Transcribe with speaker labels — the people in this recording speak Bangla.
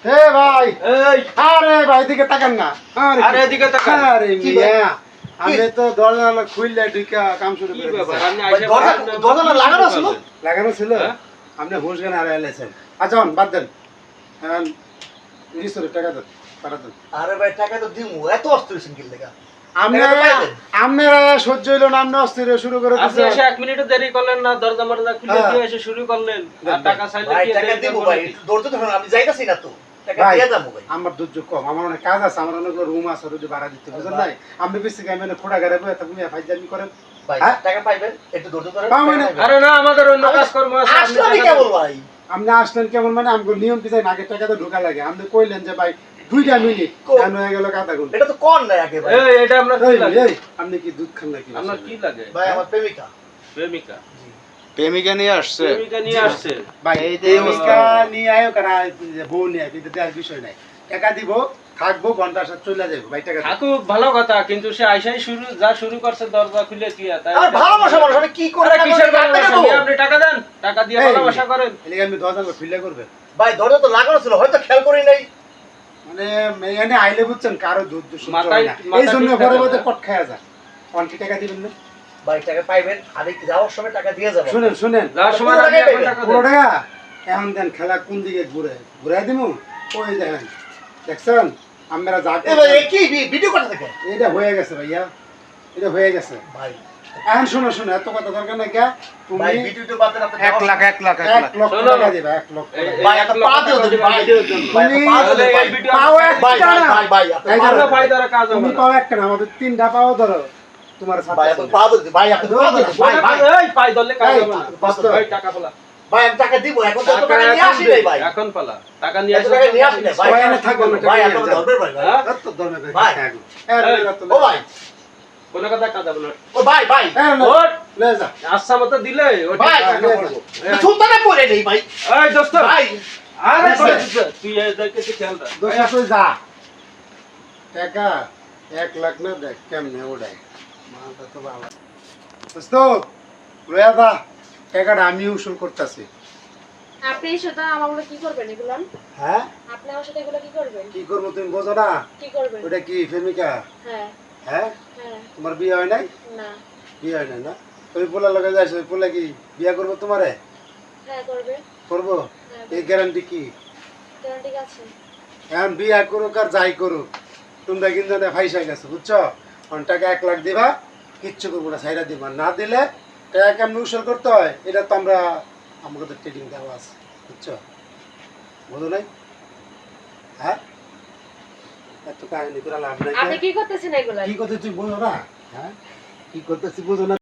Speaker 1: এ ভাই এই আরে ভাই দিকে তাকান না
Speaker 2: আরে এদিকে তাকান
Speaker 1: আরে মিয়া আমি তো দরজা খুললে ঢুকা কাম শুরু করে
Speaker 2: ব্যাপার
Speaker 1: দিয়েছি।
Speaker 2: আপনি
Speaker 3: দরজা লাগানো ছিল
Speaker 1: লাগানো ছিল আপনি হুশ জ্ঞান হারাই এলেছেন আচ্ছা বাদ দেন এখন 20 টাকা দেন পাঠা দেন
Speaker 3: আরে ভাই টাকা তো দিমু এত অস্থির সিঙ্গেল লেগা
Speaker 1: আপনারা সহ্য হইল না আপনি অস্থির শুরু করে
Speaker 2: আপনি এসে 1 মিনিটও দেরি করলেন না দরজা মরজা খুলে দিয়ে এসে শুরু করলেন আর টাকা চাইলে
Speaker 3: ভাই
Speaker 2: কি
Speaker 3: টাকা দিমু ভাই দৌড়তে ধরুন আমি যাইতাছি না তো টাকা দিয়ে যাবো ভাই
Speaker 1: আমার ধৈর্য কম আমার অনেক কাজ আছে আমার অনেক রুম আছে রোজ ভাড়া দিতে বুঝেন নাই আমি বেশি গায়ে মানে খোড়া গাড়ে বই তুমি ফাইজামি করেন
Speaker 3: ভাই টাকা পাইবেন একটু ধৈর্য ধরেন
Speaker 2: আরে না আমাদের অন্য কাজ কর্ম আছে
Speaker 3: আসলে আমি কেবল ভাই
Speaker 1: আপনি আসলেন কেমন মানে আমগো নিয়ম কি জানেন আগে টাকা তো ঢোকা লাগে আপনি কইলেন যে ভাই 2টা মিনিট কেন হয়ে গেল আধা ঘন্টা
Speaker 3: এটা তো কোন না আগে ভাই
Speaker 2: এই এটা আমরা কি লাগে
Speaker 1: এই আপনি কি দুধ খান নাকি
Speaker 2: আপনার কি লাগে
Speaker 3: ভাই আমার প্রেমিকা
Speaker 2: প্রেমিকা
Speaker 4: প্রেমিকা নিয়ে আসছে
Speaker 2: প্রেমিকা নিয়ে আসছে
Speaker 1: ভাই এই প্রেমিকা নিয়ে আয়ো কারা বউ নিয়ে কিন্তু তার বিষয় নাই টাকা দিব থাকবো ঘন্টার সাথে চলে যাবো ভাই টাকা
Speaker 2: থাকুক ভালো কথা কিন্তু সে আইসাই শুরু করছে দরজা খুলে কি তাই
Speaker 3: আর ভালোবাসা মানুষ আমি কি করে
Speaker 2: আরে কিসের ভালোবাসা আপনি টাকা দেন টাকা দিয়ে ভালোবাসা করেন
Speaker 1: এদিকে আমি দরজা খুলে করবে
Speaker 3: ভাই দরজা তো লাগানো ছিল হয়তো খেয়াল করি নাই
Speaker 1: মানে এখানে আইলে বুঝছেন কারো দুধ দুধ
Speaker 2: মাথায়
Speaker 1: এই জন্য পরে পরে কট খায়া যায় কোনটি টাকা দিবেন না
Speaker 3: ভাই টাকা পাইবেন আমি যাওয়ার সময় টাকা দিয়ে যাবো
Speaker 1: শুনেন শুনেন
Speaker 2: যাওয়ার সময় আগে এখন টাকা
Speaker 1: পুরো
Speaker 2: দেন
Speaker 1: টাকা এখন দেন খেলা কোন দিকে ঘুরাই দিমু ওই দেখেন দেখছেন আমরা যা
Speaker 3: এ ভাই এ কি ভিডিও করতে থাকে
Speaker 1: এটা হয়ে গেছে ভাইয়া এটা হয়ে গেছে
Speaker 3: ভাই
Speaker 1: এখন শোনো শোনো এত কথা দরকার নাই কে তুমি
Speaker 3: ভাই ভিডিওতে বাদ দেন আপনি
Speaker 4: 1 লাখ 1 লাখ 1 লাখ
Speaker 1: 1 লক্ষ টাকা দিবা 1 লক্ষ টাকা।
Speaker 3: ভাই এত পা দিও তুমি ভাই
Speaker 1: তুমি
Speaker 2: তাহলে এই ভিডিও
Speaker 1: পাও একটা
Speaker 3: ভাই ভাই
Speaker 1: না।
Speaker 3: ভাই ভাই আপনি
Speaker 1: এই
Speaker 2: ভালো
Speaker 1: ধরো,
Speaker 2: ফায়দার কাজ হবে
Speaker 1: তুমি
Speaker 2: না।
Speaker 1: পাও একটা না আমাদের 3টা পাও ধরো তোমার
Speaker 3: ভাই
Speaker 1: সাথে
Speaker 3: আপনি পা দিও ভাই আপনি পা দিও ভাই ভাই
Speaker 2: এই পাই ধরলে কাজ
Speaker 1: এই,
Speaker 2: হবে না
Speaker 1: বাস্তব।
Speaker 2: ভাই টাকা পালা
Speaker 3: ভাই আমি টাকা দিব এখন তো টাকা নিয়ে আসি নাই ভাই
Speaker 2: এখন পালা টাকা নিয়ে
Speaker 3: এত টাকা নিয়ে আসি নাই ভাই
Speaker 1: সবাই এনে থাকবো না,
Speaker 3: ভাই
Speaker 1: টাকা
Speaker 3: আপনি
Speaker 1: নিয়ে
Speaker 3: ধরবেন ভাই
Speaker 2: হ্যাঁ?
Speaker 1: এত দরমে করে
Speaker 3: ভাই।
Speaker 1: থাকো
Speaker 3: ও ভাই
Speaker 2: কোন কথা কাজ হবে না
Speaker 3: ও ভাই ভাই
Speaker 2: ওট
Speaker 1: লে যা
Speaker 2: আচ্ছা মতো দিলে ওই
Speaker 3: ভাই
Speaker 2: টাকা করবো
Speaker 3: সুলতানে পড়ে নেই ভাই
Speaker 2: এই দোস্ত
Speaker 3: ভাই
Speaker 2: আরে করে দিতে তুই এদেরকে তুই খেয়াল রাখ
Speaker 1: দোষা কই যা টাকা 1 লাখ না দেখ কেমনে ওড়ায় মাথা তো বাবা দোস্ত লয়া দা টাকাটা আমি উসুল করতেছি
Speaker 5: আপনি সেটা আমার বলে কি করবেন এগুলো
Speaker 1: হ্যাঁ
Speaker 5: আপনি আমার সাথে এগুলো কি করবেন
Speaker 1: কি করবো তুমি বোঝো না
Speaker 5: কি করবেন
Speaker 1: ওটা কি প্রেমিকা
Speaker 5: হ্যাঁ
Speaker 1: হ্যাঁ
Speaker 5: হ্যাঁ
Speaker 1: তোমার বিয়ে হয় নাই
Speaker 5: না
Speaker 1: বিয়ে হয় নাই না ওই পোলা লগে যাইছো ওই পোলা কি বিয়ে করবো তোমারে
Speaker 5: হ্যাঁ করবে
Speaker 1: করবো
Speaker 5: হ্যাঁ
Speaker 1: এই গ্যারান্টি কি
Speaker 5: ঠিক আছে
Speaker 1: এখন বিয়ে করুক আর যাই করুক তোমরা কিন্তু ফাইসা গেছো বুঝছো অন টাকা 1 লাখ দিবা কিচ্ছু করবো না সাইরা দিবা না দিলে টাকা কেমন উসল করতে হয় এটা তো আমরা আমাকে তো ট্রেডিং দেওয়া আছে বুঝছো বুঝো নাই হ্যাঁ এত কাহিনী করে লাভ নাই
Speaker 5: আপনি কি করতেছেন এগুলো
Speaker 1: কি করতে তুই বোঝো না হ্যাঁ কি করতেছি বোঝো না